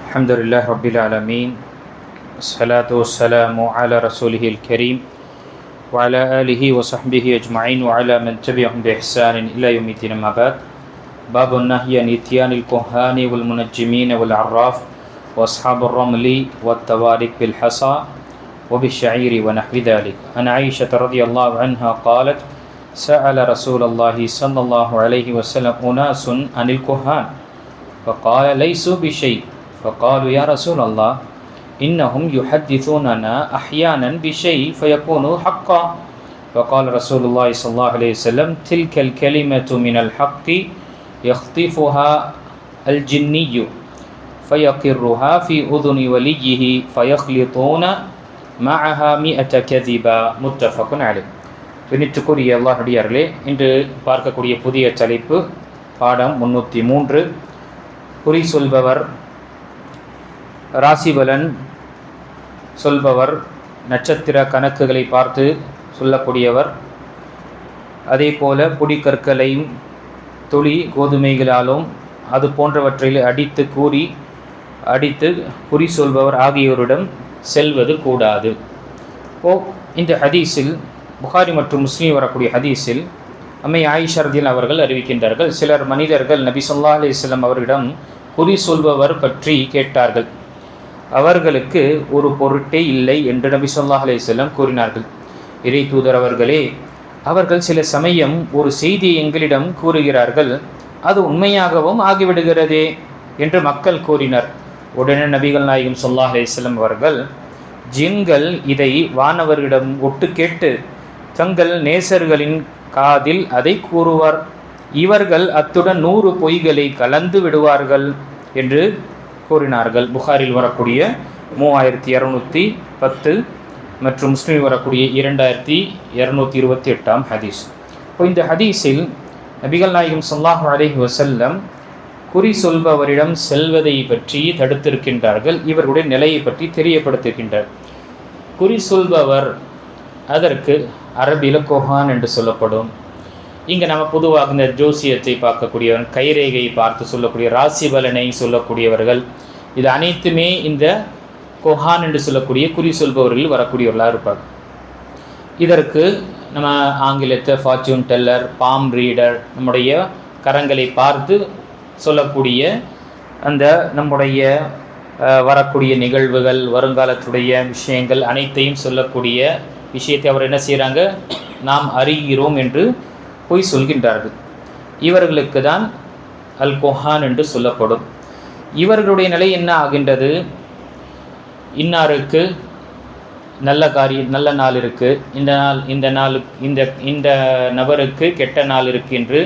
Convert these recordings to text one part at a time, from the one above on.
الحمد لله رب العالمين والصلاة والسلام على رسوله الكريم وعلى آله وصحبه أجمعين وعلى من تبعهم بإحسان إلى يوم الدين. أما بعد، باب النهي عن إتيان الكهان والمنجمين والعراف وأصحاب الرمل والتوارق بالحصى وبالشعير ونحو ذلك. عن عائشة رضي الله عنها قالت: سأل رسول الله صلى الله عليه وسلم أناس عن الكهان فقال: ليسوا بشيء. فقالوا: يا رسول الله، إنهم يحدثوننا أحيانا بشيء فيكون حقا. فقال رسول الله صلى الله عليه وسلم: تلك الكلمة من الحق يخطفها الجني فيقرها في أذن وليه فيخلطون معها 100 كذبا. متفق عليه. பின்னிட்டுக்குரிய அல்லாஹ்வுடையார்களே, இன்று பார்க்கக்கூடிய புதிய தலைப்பு பாடம் 303. குறி சொல்பவர், ராசிபலன் சொல்பவர், நட்சத்திர கணக்குகளை பார்த்து சொல்லக்கூடியவர், அதே போல பொடிக்கற்களையும் துளி கோதுமைகளாலும் அது போன்றவற்றில் அடித்து குறி சொல்பவர் ஆகியோரிடம் செல்வது கூடாது. இந்த ஹதீஸில், புகாரி மற்றும் முஸ்லீம் வரக்கூடிய ஹதீஸில், அம்மை ஆயிஷா ரலியல்லாஹு அவர்கள் அறிவிக்கின்றார்கள், சிலர் மனிதர்கள் நபி ஸல்லல்லாஹு அலைஹி வஸல்லம் அவரிடம் குறி சொல்பவர் பற்றி கேட்டார்கள். அவர்களுக்கு ஒரு பொருட்டே இல்லை என்று நபி ஸல்லல்லாஹு அலைஹி வஸல்லம் கூறினார்கள். இறை தூதர் அவர்களே, அவர்கள் சில சமயம் ஒரு செய்தியை எங்களிடம் கூறுகிறார்கள், அது உண்மையாகவும் ஆகிவிடுகிறதே என்று மக்கள் கூறினர். உடனே நபிகள் நாயகம் ஸல்லல்லாஹு அலைஹி வஸல்லம் அவர்கள், ஜின்கள் இதை வானவர்களிடம் ஒட்டு கேட்டு தங்கள் நேசர்களின் காதில் அதை கூறுவார். இவர்கள் அத்துடன் 100 பொய்களை கலந்து விடுவார்கள் என்று கூறினார்கள். புகாரில் வரக்கூடிய 3210 மற்றும் முஸ்லிமில் வரக்கூடிய 2228 ஹதீஸ். இப்போ இந்த ஹதீஸில் நபிகள் நாயகம் ஸல்லல்லாஹு அலைஹி வஸல்லம் குறி சொல்பவரிடம் செல்வதை பற்றி தடுத்திருக்கின்றார்கள். இவர்களுடைய நிலையை பற்றி தெரியப்படுத்துகின்றார். குறி சொல்பவர், அதற்கு அரபியில் கொஹான் என்று சொல்லப்படும். இங்கே நம்ம பொதுவாக இந்த ஜோசியத்தை பார்க்கக்கூடியவன், கைரேகையை பார்த்து சொல்லக்கூடிய, ராசி பலனை சொல்லக்கூடியவர்கள், இது அனைத்துமே இந்த கொஹான் என்று சொல்லக்கூடிய குறி சொல்பவர்கள் வரக்கூடியவர்களாக இருப்பாங்க. இதற்கு நம்ம ஆங்கிலத்தை ஃபார்ச்சூன் டெல்லர், பாம் ரீடர், நம்முடைய கரங்களை பார்த்து சொல்லக்கூடிய அந்த நம்முடைய வரக்கூடிய நிகழ்வுகள், வருங்காலத்துடைய விஷயங்கள் அனைத்தையும் சொல்லக்கூடிய விஷயத்தை அவர் என்ன செய்கிறாங்க, நாம் அறிகிறோம் என்று பொய் சொல்கின்றார்கள். இவர்களுக்கு தான் அல் கொஹான் என்று சொல்லப்படும். இவர்களுடைய நிலை என்ன ஆகின்றது, இன்னாருக்கு நல்ல நாள் இருக்குது, இந்த நபருக்கு கெட்ட நாள் இருக்கு என்று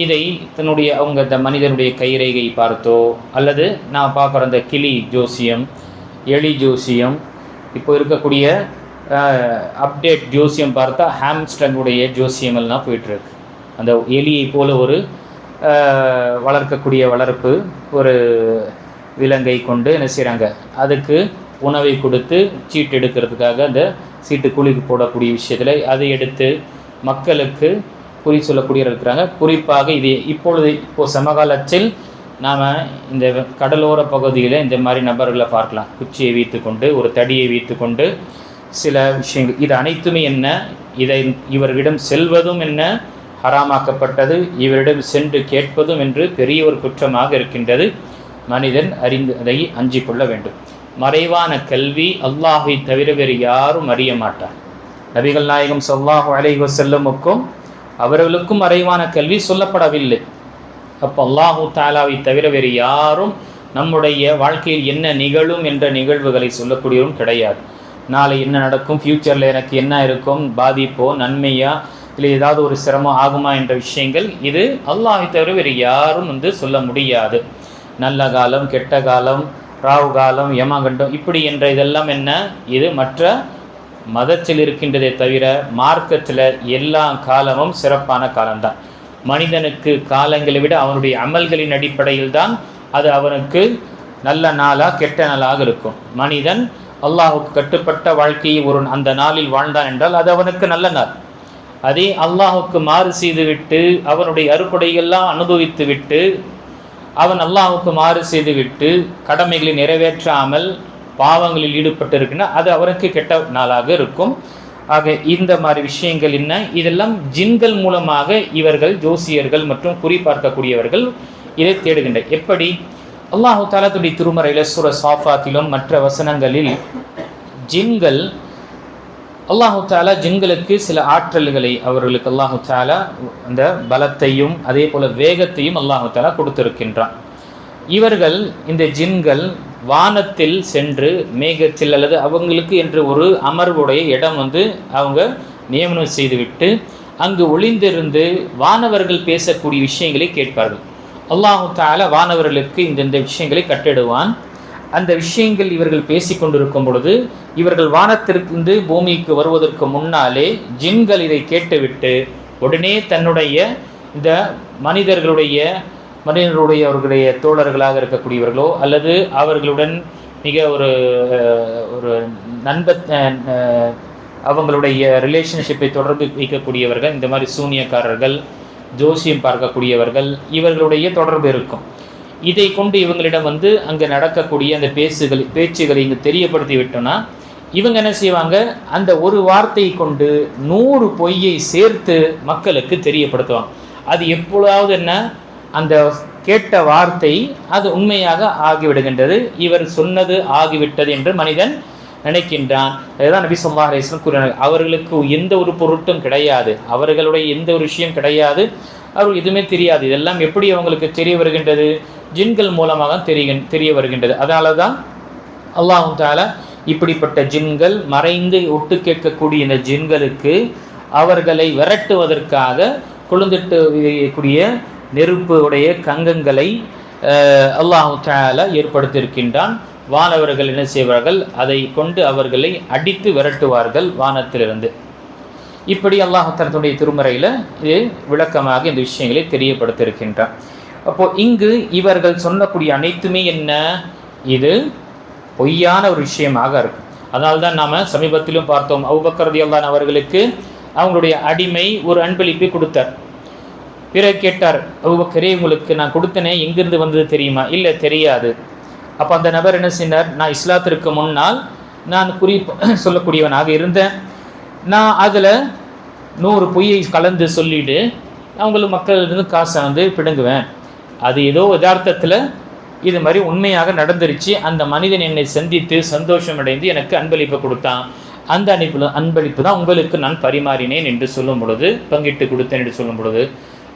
இதை தன்னுடைய இந்த மனிதனுடைய கைரேகை பார்த்தோ, அல்லது நான் பார்க்குற அந்த கிளி ஜோசியம், எலி ஜோசியம், இப்போ இருக்கக்கூடிய அப்டேட் ஜோசியம் பார்த்தா ஹாம்ஸ்டனுடைய ஜோசியம் எல்லாம் போயிட்டுருக்கு. அந்த எலியை போல் ஒரு வளர்க்கக்கூடிய வளர்ப்பு ஒரு விலங்கை கொண்டு என்ன செய்கிறாங்க, அதுக்கு உணவை கொடுத்து சீட்டு எடுக்கிறதுக்காக அந்த சீட்டு கூலிக்கு போடக்கூடிய விஷயத்தில் அதை எடுத்து மக்களுக்கு குறி சொல்லக்கூடிய இருக்கிறாங்க. குறிப்பாக இது இப்போது சமகாலத்தில் நாம் இந்த கடலோர பகுதியில் இந்த மாதிரி நபர்களை பார்க்கலாம். குச்சியை வைத்து கொண்டு, ஒரு தடியை வைத்து கொண்டு சில விஷயங்கள், இது அனைத்துமே என்ன, இவர்களிடம் செல்வதும் என்ன ஹராமாக்கப்பட்டது, இவரிடம் சென்று கேட்பதும் என்று பெரிய ஒரு குற்றமாக இருக்கின்றது. மனிதன் அறிந்து அதை அஞ்சிக் கொள்ள வேண்டும். மறைவான கல்வி அல்லாஹை தவிர வேறு யாரும் அறிய மாட்டார். நபிகள் நாயகம் ஸல்லல்லாஹு அலைஹி வஸல்லமுக்கும் அவர்களுக்கும் மறைவான கல்வி சொல்லப்படவில்லை. அப்போ அல்லாஹு தஆலாவை தவிர வேறு யாரும் நம்முடைய வாழ்க்கையில் என்ன நிகழும் என்ற நிகழ்வுகளை சொல்லக்கூடியவரும் கிடையாது. நாளை என்ன நடக்கும், ஃப்யூச்சரில் எனக்கு என்ன இருக்கும், பாதிப்போ நன்மையா இல்லை ஏதாவது ஒரு சிரமம் ஆகுமா என்ற விஷயங்கள் இது அல்லாஹை தவிர வேறு யாரும் சொல்ல முடியாது. நல்ல காலம், கெட்ட காலம், ராவு காலம், யமகண்டம், இப்படி என்ற இதெல்லாம் என்ன, இது மற்ற மதத்தில் இருக்கின்றதை தவிர மார்க்கத்தில் எல்லா காலமும் சிறப்பான காலம்தான். மனிதனுக்கு காலங்களை விட அவனுடைய அமல்களின் அடிப்படையில் தான் அது அவனுக்கு நல்ல நாளாக கெட்ட நாளாக இருக்கும். மனிதன் அல்லாஹுக்கு கட்டுப்பட்ட வாழ்க்கையை அந்த நாளில் வாழ்ந்தான் என்றால் அது அவனுக்கு நல்ல நாள். அதே அல்லாஹுக்கு மாறு செய்துவிட்டு அவனுடைய அறுப்படையெல்லாம் அனுபவித்து விட்டு அவன் அல்லாஹ்வுக்கு மாறு செய்துவிட்டு கடமைகளை நிறைவேற்றாமல் பாவங்களில் ஈடுபட்டிருக்குன்னா அது அவருக்கு கெட்ட நாளாக இருக்கும். ஆக இந்த மாதிரி விஷயங்கள் என்ன, இதெல்லாம் ஜின்கள் மூலமாக இவர்கள் ஜோசியர்கள் மற்றும் குறி பார்க்கக்கூடியவர்கள் இதை தேடுகின்ற. எப்படி அல்லாஹு தஆலா தன்னுடைய திருமறையில் சூரா சாஃபாத்திலும் மற்ற வசனங்களில் ஜின்கள் அல்லாஹு தஆலா ஜின்களுக்கு சில ஆற்றல்களை அவர்களுக்கு அல்லாஹு தஆலா அந்த பலத்தையும் அதே போல வேகத்தையும் அல்லாஹு தஆலா கொடுத்திருக்கின்றான். இவர்கள் இந்த ஜின்கள் வானத்தில் சென்று மேகத்தில் அல்லது அவங்களுக்கு என்று ஒரு அமர்வுடைய இடம் அவங்க நியமனம் செய்துவிட்டு அங்கு ஒளிந்திருந்து வானவர்கள் பேசக்கூடிய விஷயங்களை கேட்பார்கள். அல்லாஹு தஆலா வானவர்களுக்கு இந்த விஷயங்களை கட்டிடுவான். அந்த விஷயங்கள் இவர்கள் பேசி கொண்டிருக்கும் பொழுது இவர்கள் வானத்திலிருந்து பூமிக்கு வருவதற்கு முன்னாலே ஜின்கள் இதை கேட்டுவிட்டு உடனே தன்னுடைய இந்த அவர்களுடைய தோழர்களாக இருக்கக்கூடியவர்களோ அல்லது அவர்களுடன் மிக ஒரு அவங்களுடைய ரிலேஷன்ஷிப்பை தொடர்பு வைக்கக்கூடியவர்கள், இந்த மாதிரி சூனியக்காரர்கள், ஜோசியம் பார்க்கக்கூடியவர்கள், இவர்களுடைய தொடர்பு இருக்கும். இதை கொண்டு இவங்களிடம் அங்கே நடக்கக்கூடிய அந்த பேச்சுகளை இங்கு தெரியப்படுத்தி விட்டோன்னா இவங்க என்ன செய்வாங்க, அந்த ஒரு வார்த்தை கொண்டு 100 பொய்யை சேர்த்து மக்களுக்கு தெரியப்படுத்துவாங்க. அது எப்பொழுதாவது அந்த கேட்ட வார்த்தை அது உண்மையாக ஆகிவிடுகின்றது, இவர் சொன்னது ஆகிவிட்டது என்று மனிதன் நினைக்கின்றான். அதுதான் நபி ஸல்லல்லாஹு அலைஹி வஸல்லம் கூறினார்கள், அவர்களுக்கு எந்த ஒரு பொருட்டும் கிடையாது, அவர்களுடைய எந்த ஒரு விஷயம் கிடையாது, அவர்கள் எதுவுமே தெரியாது. இதெல்லாம் எப்படி அவங்களுக்கு தெரிய வருகின்றது, ஜின்கள் மூலமாக தெரிய வருகின்றது. அதனால தான் அல்லாஹ் தஆலா இப்படிப்பட்ட ஜின்கள் மறைந்து ஒட்டு கேட்கக்கூடிய இந்த ஜின்களுக்கு அவர்களை விரட்டுவதற்காக கொழுந்திட்டு கூடிய நெருப்பு உடைய கங்கங்களை அல்லாஹ் தஆலா ஏற்படுத்தியிருக்கின்றான். வானவர்கள் என்ன செய்வார்கள், அதை கொண்டு அவர்களை அடித்து விரட்டுவார்கள் வானத்திலிருந்து. இப்படி அல்லாஹ் தன்னுடைய திருமறையில் இது விளக்கமாக இந்த விஷயங்களை தெரியப்படுத்தியிருக்கின்றான். அப்போ இங்கு இவர்கள் சொல்லக்கூடிய அனைத்துமே என்ன, இது பொய்யான ஒரு விஷயமாக இருக்கும். அதனால்தான் நாம் சமீபத்திலும் பார்த்தோம், அபூபக்கர் ரலியல்லாஹு அவர்களுக்கு அவங்களுடைய அடிமை ஒரு அன்பளிப்பை கொடுத்தார். பிறகு கேட்டார், அபூபக்கரே உங்களுக்கு நான் கொடுத்தனே எங்கிருந்து வந்தது தெரியுமா? இல்லை தெரியாது. அப்போ அந்த நபர் என்ன செய்தார், நான் இஸ்லாத்திற்கு முன்னால் நான் குறி சொல்லக்கூடியவனாக இருந்தேன், நான் அதில் 100 பொய்யை கலந்து சொல்லிவிட்டு அவங்களுக்கு மக்களிருந்து காசை பிடுங்குவேன். அது ஏதோ யதார்த்தத்தில் இது மாதிரி உண்மையாக நடந்துருச்சு. அந்த மனிதன் என்னை சந்தித்து சந்தோஷம் அடைந்து எனக்கு அன்பளிப்பை கொடுத்தான். அந்த அன்பளிப்பு தான் உங்களுக்கு நான் பரிமாறினேன் என்று சொல்லும் பொழுது, பங்கிட்டு கொடுத்தேன் என்று சொல்லும் பொழுது,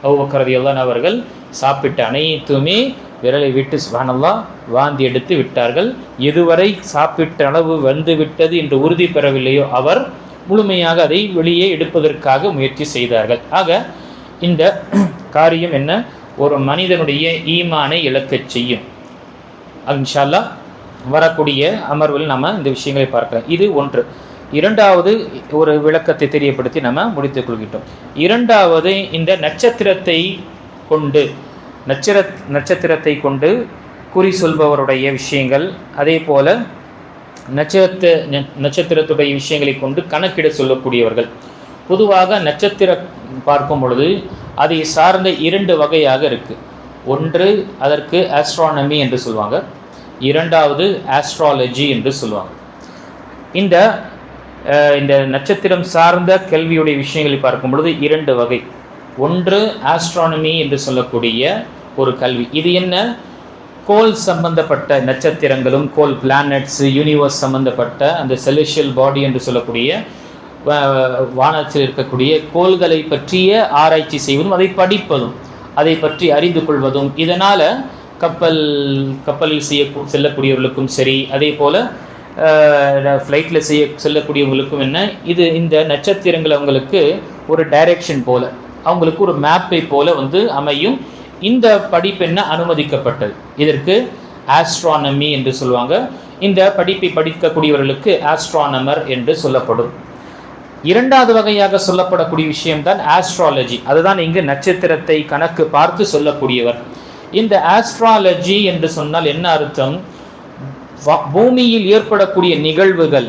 அபூபக்கர் ரலியல்லாஹு அவர்கள் சாப்பிட்ட அனைத்துமே விரலை விட்டு சுப்ஹானல்லாஹ் வாந்தி எடுத்து விட்டார்கள். எதுவரை சாப்பிட்ட அளவு வந்து விட்டது என்று உறுதி பெறவில்லையோ அவர் முழுமையாக அதை வெளியே எடுப்பதற்காக முயற்சி செய்தார்கள். ஆக இந்த காரியம் என்ன, ஒரு மனிதனுடைய ஈமானை இழக்கச் செய்யும். இன்ஷா அல்லாஹ் வரக்கூடிய அமர்வில் நம்ம இந்த விஷயங்களை பார்க்கலாம். இது ஒன்று. இரண்டாவது ஒரு விளக்கத்தை தெரியப்படுத்தி நம்ம முடித்துக் கொள்கிட்டோம். இரண்டாவது, இந்த நட்சத்திரத்தை கொண்டு குறி சொல்பவருடைய விஷயங்கள், அதே போல நட்சத்திரத்துடைய விஷயங்களை கொண்டு கணக்கிட சொல்லக்கூடியவர்கள். பொதுவாக நட்சத்திரம் பார்க்கும் பொழுது அதை சார்ந்த 2 வகையாக இருக்குது. ஒன்று அதற்கு ஆஸ்ட்ரானமி என்று சொல்லுவாங்க, இரண்டாவது ஆஸ்ட்ராலஜி என்று சொல்லுவாங்க. இந்த நட்சத்திரம் சார்ந்த கல்வியுடைய விஷயங்களை பார்க்கும் பொழுது 2 வகை. ஒன்று ஆஸ்ட்ரானமி என்று சொல்லக்கூடிய ஒரு கல்வி. இது என்ன, கோள் சம்பந்தப்பட்ட நட்சத்திரங்களும் கோள் பிளானட்ஸ் யூனிவர்ஸ் சம்பந்தப்பட்ட அந்த செலெஷியல் பாடி என்று சொல்லக்கூடிய வானத்தில் இருக்கக்கூடிய கோள்களை பற்றிய ஆராய்ச்சி செய்வதும் அதை படிப்பதும் அதை பற்றி அறிந்து கொள்வதும். இதனால் கப்பலில் செல்லக்கூடியவர்களுக்கும் சரி, அதே போல் ஃப்ளைட்டில் செல்லக்கூடியவங்களுக்கும் என்ன, இந்த நட்சத்திரங்கள் அவங்களுக்கு ஒரு டைரெக்ஷன் போல், அவங்களுக்கு ஒரு மேப்பை போல் அமையும். இந்த படிப்பு என்ன அனுமதிக்கப்பட்டது. இதற்கு ஆஸ்ட்ரானமி என்று சொல்லுவாங்க. இந்த படிப்பை படிக்கக்கூடியவர்களுக்கு ஆஸ்ட்ரானமர் என்று சொல்லப்படும். இரண்டாவது வகையாக சொல்லப்படக்கூடிய விஷயம்தான் ஆஸ்ட்ராலஜி. அதுதான் இங்கு நட்சத்திரத்தை கணக்கு பார்த்து சொல்லக்கூடியவர். இந்த ஆஸ்ட்ராலஜி என்று சொன்னால் என்ன அர்த்தம், பூமியில் ஏற்படக்கூடிய நிகழ்வுகள்,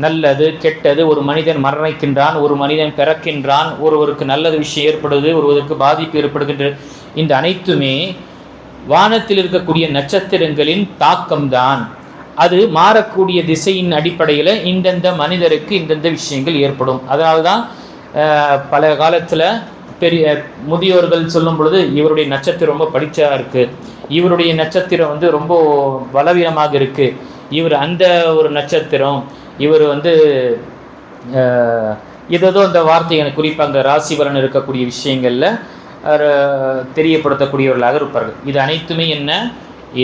நல்லது கெட்டது, ஒரு மனிதன் மரணிக்கின்றான், ஒரு மனிதன் பிறக்கின்றான், ஒருவருக்கு நல்லது விஷயம் ஏற்படுது, ஒருவருக்கு பாதிப்பு ஏற்படுகின்றது, இந்த அனைத்துமே வானத்தில் இருக்கக்கூடிய நட்சத்திரங்களின் தாக்கம்தான். அது மாறக்கூடிய திசையின் அடிப்படையில் இந்தந்த மனிதருக்கு இந்தந்த விஷயங்கள் ஏற்படும். அதனால்தான் பல காலத்தில் பெரிய முதியோர்கள் சொல்லும் பொழுது இவருடைய நட்சத்திரம் ரொம்ப படிச்சா இருக்குது, இவருடைய நட்சத்திரம் ரொம்ப பலவீனமாக இருக்குது, இவர் அந்த ஒரு நட்சத்திரம், இவர் ஏதோ அந்த வார்த்தைகள் குறிப்பாக அந்த ராசி பலன் இருக்கக்கூடிய விஷயங்களில் தெரியப்படுத்தக்கூடியவர்களாக இருப்பார்கள். இது அனைத்துமே என்ன,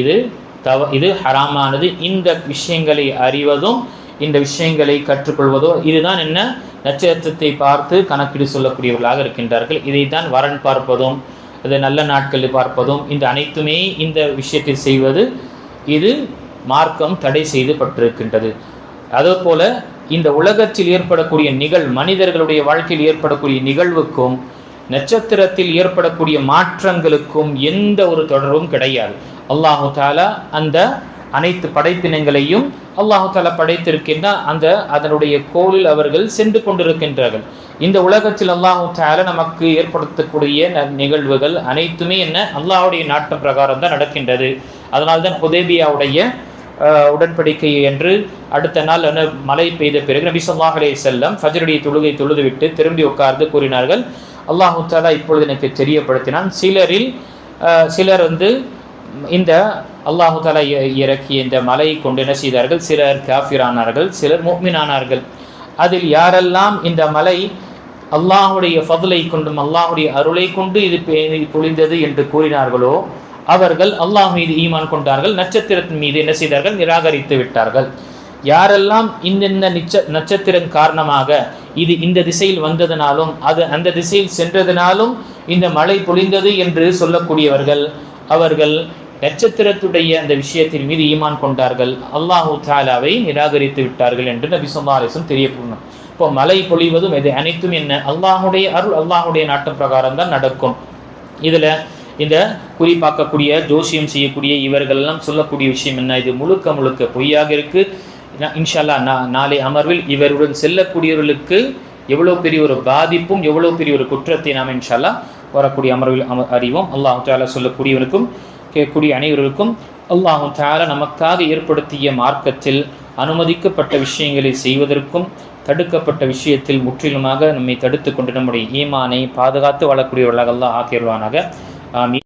இது ஹராமானது. இந்த விஷயங்களை அறிவதும் இந்த விஷயங்களை கற்றுக்கொள்வதோ இதுதான் என்ன, நட்சத்திரத்தை பார்த்து கணக்கீடு சொல்லக்கூடியவர்களாக இருக்கின்றார்கள். இதைத்தான் வரன் பார்ப்பதும் அது நல்ல நாட்களில் பார்ப்பதும் இந்த அனைத்துமே இந்த விஷயத்தில் செய்வது இது மார்க்கம் தடை செய்து பட்டிருக்கின்றது. அதேபோல இந்த உலகத்தில் ஏற்படக்கூடிய மனிதர்களுடைய வாழ்க்கையில் ஏற்படக்கூடிய நிகழ்வுக்கும் நட்சத்திரத்தில் ஏற்படக்கூடிய மாற்றங்களுக்கும் எந்த ஒரு தொடர்பும் கிடையாது. அல்லாஹு தாலா அந்த அனைத்து படைப்பினங்களையும் அல்லாஹு தாலா படைத்திருக்கின்ற அதனுடைய கோலில் அவர்கள் சென்று கொண்டிருக்கின்றார்கள். இந்த உலகத்தில் அல்லாஹு தாலா நமக்கு ஏற்படுத்தக்கூடிய நிகழ்வுகள் அனைத்துமே என்ன, அல்லாஹுடைய நாட்டம் பிரகாரம் தான் நடக்கின்றது. அதனால்தான் ஹுதைபியாவுடைய உடன்படிக்கை என்று அடுத்த நாள் மழை பெய்த பிறகு நபி ஸல்லல்லாஹு அலைஹி வஸல்லம் ஃபஜ்ருடைய தொழுகை தொழுதுவிட்டு திரும்பி உட்கார்ந்து கூறினார்கள், அல்லாஹு தஆலா இப்பொழுது எனக்கு தெரியப்படுத்தினான், சிலர் இந்த அல்லாஹு தஆலா இறக்கிய இந்த மலையை கொண்டு என்ன செய்தார்கள், சிலர் காஃபிரானார்கள், சிலர் முஃமினானார்கள். அதில் யாரெல்லாம் இந்த மலை அல்லாஹுடைய ஃபضலை கொண்டும் அல்லாஹுடைய அருளை கொண்டு இது பொழிந்தது என்று கூறினார்களோ அவர்கள் அல்லாஹ் மீது ஈமான் கொண்டார்கள், நட்சத்திரத்தின் மீது என்ன செய்தார்கள், நிராகரித்து விட்டார்கள். யாரெல்லாம் இந்த நட்சத்திரம் காரணமாக இது இந்த திசையில் வந்ததினாலும் அது அந்த திசையில் சென்றதினாலும் இந்த மழை பொழிந்தது என்று சொல்லக்கூடியவர்கள் அவர்கள் நட்சத்திரத்துடைய அந்த விஷயத்தின் மீது ஈமான் கொண்டார்கள், அல்லாஹு தஆலாவை நிராகரித்து விட்டார்கள் என்று நபி ஸல்லல்லாஹு அலைஹி வஸல்லம் தெரியப்படுத்தும். இப்போ மழை பொழிவதும் இது அனைத்தும் என்ன, அல்லாஹுடைய அருள் அல்லாஹுடைய நாட்டம் பிரகாரம் தான் நடக்கும். இதில் இந்த குறிப்பாக்கக்கூடிய ஜோசியம் செய்யக்கூடிய இவர்களெல்லாம் சொல்லக்கூடிய விஷயம் என்ன, இது முழுக்க பொய்யாக இருக்குது. இன்ஷா அல்லாஹ் நாளை அமர்வில் இவருடன் செல்லக்கூடியவர்களுக்கு எவ்வளோ பெரிய ஒரு பாதிப்பும் எவ்வளோ பெரிய ஒரு குற்றத்தை நாம் இன்ஷா அல்லாஹ் வரக்கூடிய அமர்வில் அறிவோம். அல்லாஹு தஆலா சொல்லக்கூடியவருக்கும் கேட்கக்கூடிய அனைவருக்கும் அல்லாஹு தஆலா நமக்காக ஏற்படுத்திய மார்க்கத்தில் அனுமதிக்கப்பட்ட விஷயங்களை செய்வதற்கும் தடுக்கப்பட்ட விஷயத்தில் முற்றிலுமாக நம்மை தடுத்து கொண்டு நம்முடைய ஈமானை பாதுகாத்து வாழக்கூடியவர்களாக அல்லாஹ் ஆக்கிடுவானாக. ஆமீன்.